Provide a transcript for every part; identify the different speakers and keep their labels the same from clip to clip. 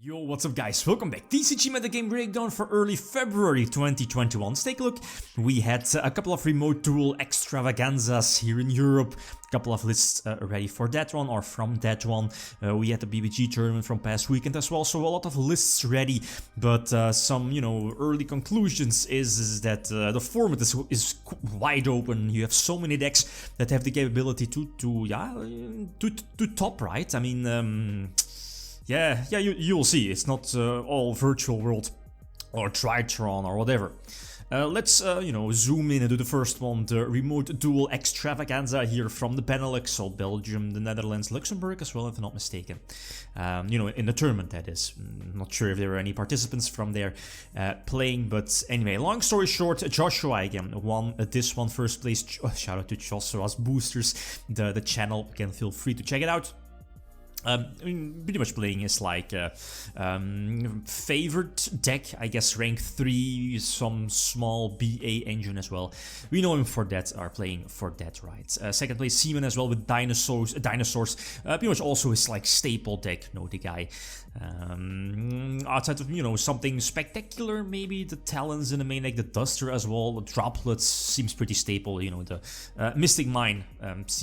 Speaker 1: Yo, what's up guys, welcome back. TCG Metagame breakdown for early February 2021. Let's take a look. We had a couple of remote Duel Extravaganzas here in Europe. A couple of lists ready for that one or from that one. We had the BBG tournament from past weekend as well, so a lot of lists ready. But some, early conclusions is that the format is wide open. You have so many decks that have the capability to top, right? I mean, you'll see. It's not all virtual world or Tritron or whatever. Let's zoom in and do the first one, the remote Duel Extravaganza here from the Benelux, so Belgium, the Netherlands, Luxembourg as well, if I'm not mistaken. In the tournament, that is. Not sure if there were any participants from there playing, but anyway, long story short, Joshua again won this one, first place. Shout out to Joshua's boosters, the channel. Again, feel free to check it out. Pretty much playing is like favorite deck, I guess, rank 3, some small BA engine as well. We know him for that, are playing for that, right? Second place, Seaman as well with dinosaurs. Pretty much also his like staple deck, know the guy. Outside of, something spectacular, maybe the Talons in the main deck, the Duster as well, the Droplets seems pretty staple, the Mystic Mine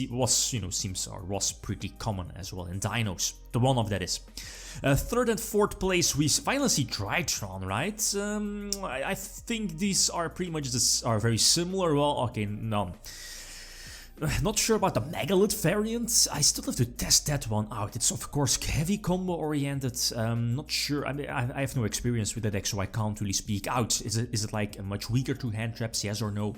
Speaker 1: was pretty common as well, and Dino. The one of that is. Third and fourth place, we finally see Tritron, right? I think these are pretty much are very similar. Well, okay, no. Not sure about the Megalith variant. I still have to test that one out. It's of course heavy combo oriented. Not sure. I mean, I have no experience with the deck, so I can't really speak out. Is it like much weaker to hand traps? Yes or no?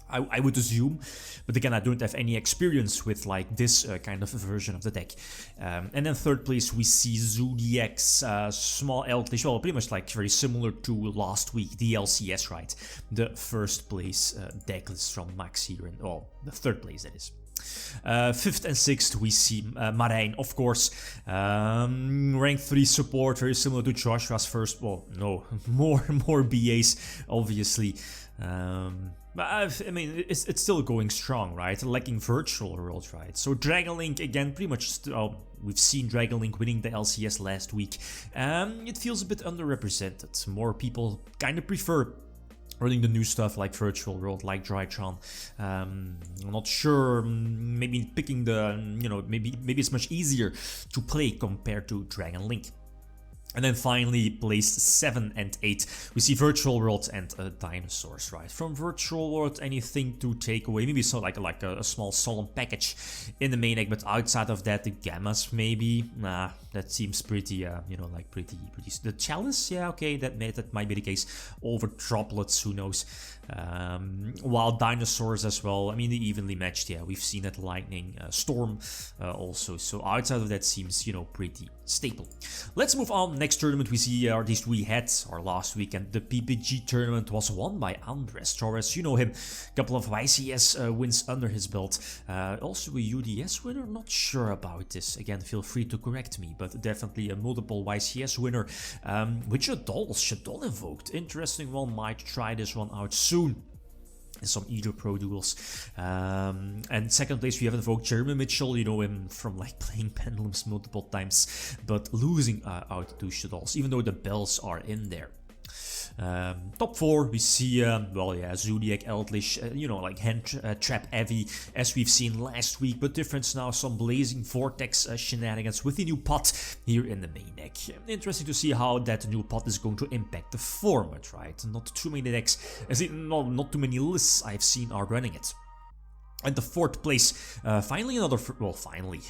Speaker 1: I would assume, but again, I don't have any experience with like this kind of version of the deck. And then third place, we see Zodiac's small Eldritch, well, pretty much like very similar to last week, the LCS, right? The first place Decklist from Max here, and the third place that is. Fifth and sixth, we see Marijn, of course, rank 3 support, very similar to Joshua's first. Well, no, more BAs, obviously. But I mean, it's still going strong, right? Lacking virtual worlds, right? So Dragon Link again, pretty much. We've seen Dragon Link winning the LCS last week. It feels a bit underrepresented. More people kind of prefer running the new stuff like virtual world, like Tritron. I'm not sure. Maybe picking the maybe it's much easier to play compared to Dragon Link. And then finally, placed 7 and 8, we see Virtual World and Dinosaurs, right? From Virtual World, anything to take away? Maybe so like a small solemn package in the main deck, but outside of that, the Gammas maybe. Nah, that seems pretty, pretty. The Chalice, yeah, okay, that might be the case. Over Droplets, who knows? While Dinosaurs as well, I mean, they evenly matched, yeah. We've seen that Lightning, Storm also. So outside of that seems, pretty staple. Let's move on. Next tournament we see, or at least we had, or last weekend, the PPG tournament was won by Andres Torres. You know him, a couple of YCS wins under his belt. Also a UDS winner, not sure about this. Again, feel free to correct me, but definitely a multiple YCS winner. With Shadol invoked. Interesting one, might try this one out soon. And some YgoPro duels. And second place we have invoked Jeremy Mitchell, you know him from like playing Pendulums multiple times, but losing out to Shadows, even though the bells are in there. Top 4 we see Zodiac, Eldritch, like hand trap heavy as we've seen last week, but difference now, some Blazing Vortex shenanigans with the new pot here in the main deck. Interesting to see how that new pot is going to impact the format, right? Not too many decks, not too many lists I've seen are running it. And the fourth place, finally another, finally,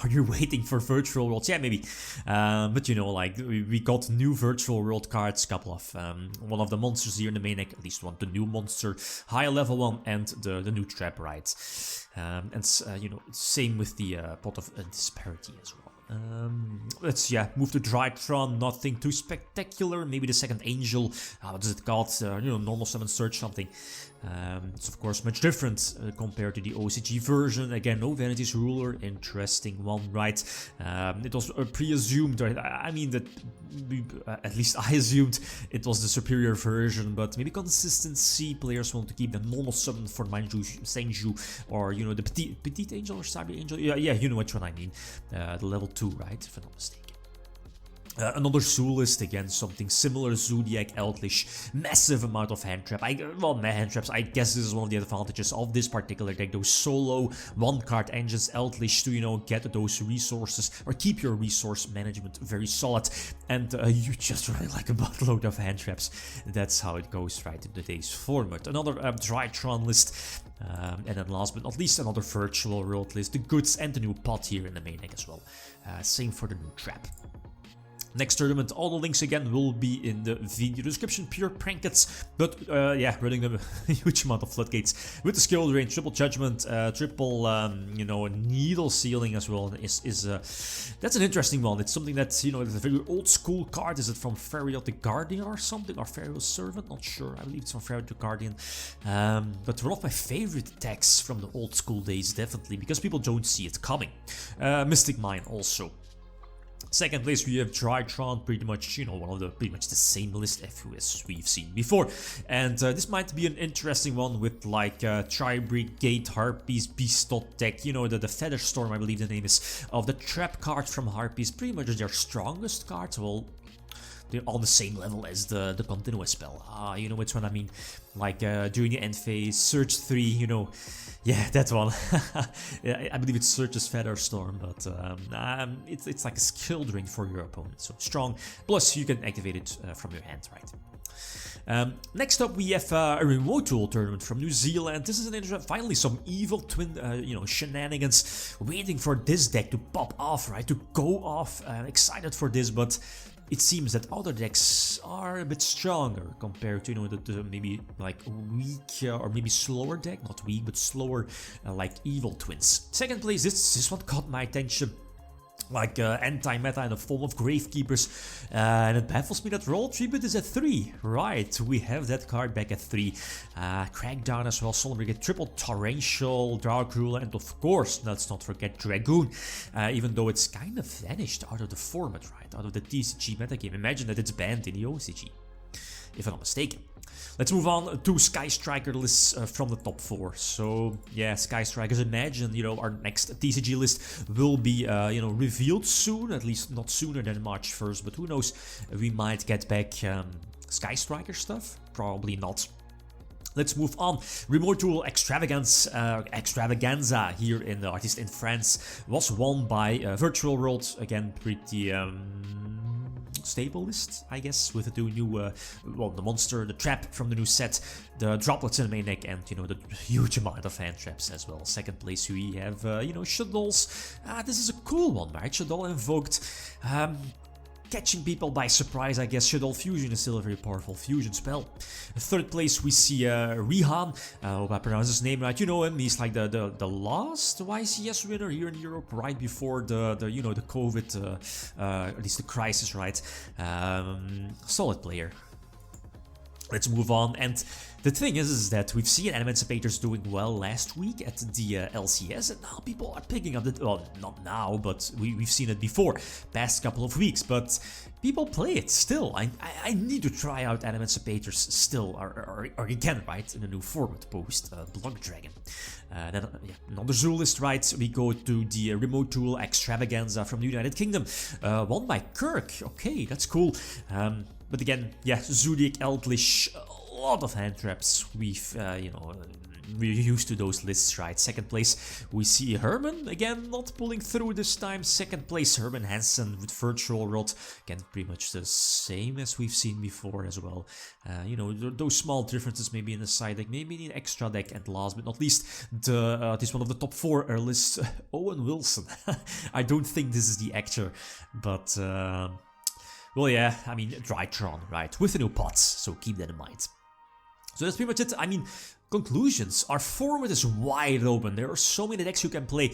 Speaker 1: are you waiting for virtual worlds? Yeah, maybe, but like, we got new virtual world cards, couple of, one of the monsters here in the main deck, at least one, the new monster, high level one, and the new trap, right? And, same with the pot of disparity as well. Let's move to Tritron, nothing too spectacular, maybe the second angel, what is it called, normal summon search something. It's of course much different compared to the OCG version. Again, no Vanity's Ruler, interesting one, right? It was pre-assumed, I mean that, at least I assumed it was the superior version, but maybe consistency, players want to keep the normal summon for Senju, or the Petite Angel or Starry Angel, yeah, you know which one I mean, the level 2, right, if I'm not mistaken. Another Duelist, again, something similar, Zodiac, Eldritch, massive amount of hand trap. Hand traps, I guess this is one of the advantages of this particular deck, those solo one-card engines, Eldritch, to, you know, get those resources, or keep your resource management very solid, and you just really like a buttload of hand traps. That's how it goes, right, in today's format. Another Drytron list, and then last but not least, another virtual world list, the goods and the new pot here in the main deck as well. Same for the new trap. Next tournament, all the links again will be in the video description, pure prankets, but yeah, running them a huge amount of floodgates with the skill range, triple judgment, triple, you know, needle sealing as well is that's an interesting one. It's something that's, you know, it's a very old school card. Is it from Pharaoh the Guardian or something, or Pharaoh's Servant? Not sure. I believe it's from Pharaoh the Guardian. But one of my favorite decks from the old school days, definitely, because people don't see it coming. Mystic Mine also. Second place we have Drytron, pretty much, you know, one of the pretty much the same list as we've seen before. And this might be an interesting one with like Tri-Brigade, Harpies, Beastot deck, you know, the Feather Storm, I believe the name is, of the trap card from Harpies, pretty much their strongest card. Well, they're on the same level as the continuous spell. You know which one I mean, like during the end phase, Surge 3, you know. Yeah, that one. Yeah, I believe it's Surge's Feather Storm, but it's like a skill drain for your opponent, so strong. Plus, you can activate it from your hand, right? Next up, we have a remote duel tournament from New Zealand. This is an interesting, finally some evil twin, you know, shenanigans. Waiting for this deck to pop off, right? To go off. Excited for this, but it seems that other decks are a bit stronger compared to, you know, the maybe like weak or maybe slower deck, not weak but slower, like Evil Twins. Second place, this one caught my attention. Like anti-meta in the form of Gravekeepers, and it baffles me that roll tribute is at 3. Right, we have that card back at 3. Crackdown as well, Solemn Brigade, triple Torrential, Dark Ruler, and of course, let's not forget Dragoon, even though it's kind of vanished out of the format, right, out of the TCG metagame. Imagine that it's banned in the OCG, if I'm not mistaken. Let's move on to Sky Striker lists from the top 4. So yeah, Sky Strikers, imagine, you know, our next TCG list will be, you know, revealed soon, at least not sooner than March 1st, but who knows, we might get back Sky Striker stuff, probably not. Let's move on. Remote Duel Extravaganza here in the artist in France was won by Virtual World. Again, pretty stable list, I guess, with the new, well, the monster, the trap from the new set, the droplets in the main deck, and, you know, the huge amount of hand traps as well. Second place we have, you know, Shaddolls. This is a cool one, right? Shaddoll invoked, catching people by surprise, I guess. Shaddoll Fusion is still a very powerful fusion spell. Third place we see Rihan. I hope I pronounce his name right. You know him. He's like the last YCS winner here in Europe, right before the you know, the COVID, at least the crisis, right? Solid player. Let's move on, and the thing is that we've seen Emancipators doing well last week at the LCS, and now people are picking up the, well, not now, but we've seen it before, past couple of weeks, but people play it still. I need to try out Emancipators still, or again, right, in a new format post Block Dragon. Then yeah, another Duelist, right, we go to the Remote Duel Extravaganza from the United Kingdom, won by Kirk. Okay, that's cool. But again, yeah, Zodiac, Eldritch, a lot of hand traps. We've, you know, we're used to those lists, right? Second place, we see Herman, again, not pulling through this time. Second place, Herman Hansen with Virtual World. Again, pretty much the same as we've seen before as well. You know, those small differences maybe in the side deck, maybe in the extra deck, and last but not least, this one of the top 4 lists, Owen Wilson. I don't think this is the actor, but well, yeah, I mean, Drytron, right, with the new pots, so keep that in mind. So that's pretty much it. I mean, conclusions. Our format is wide open. There are so many decks you can play.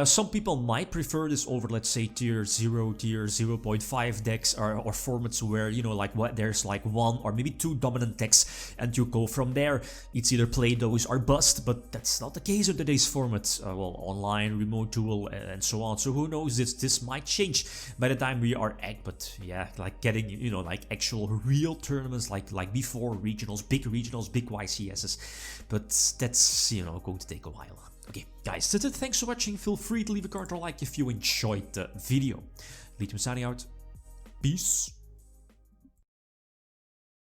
Speaker 1: Some people might prefer this over, let's say, tier 0, tier 0.5 decks, or formats where, you know, like what, there's like 1 or maybe 2 dominant decks, and you go from there. It's either play those or bust, but that's not the case in today's format. Well, online, remote duel, and so on. So who knows, this might change by the time we are at, but yeah, like getting, you know, like actual real tournaments like before, regionals, big YCSs. But that's, you know, going to take a while. Okay, guys, that's it. Thanks for watching. Feel free to leave a comment or like if you enjoyed the video. Lithium signing out. Peace.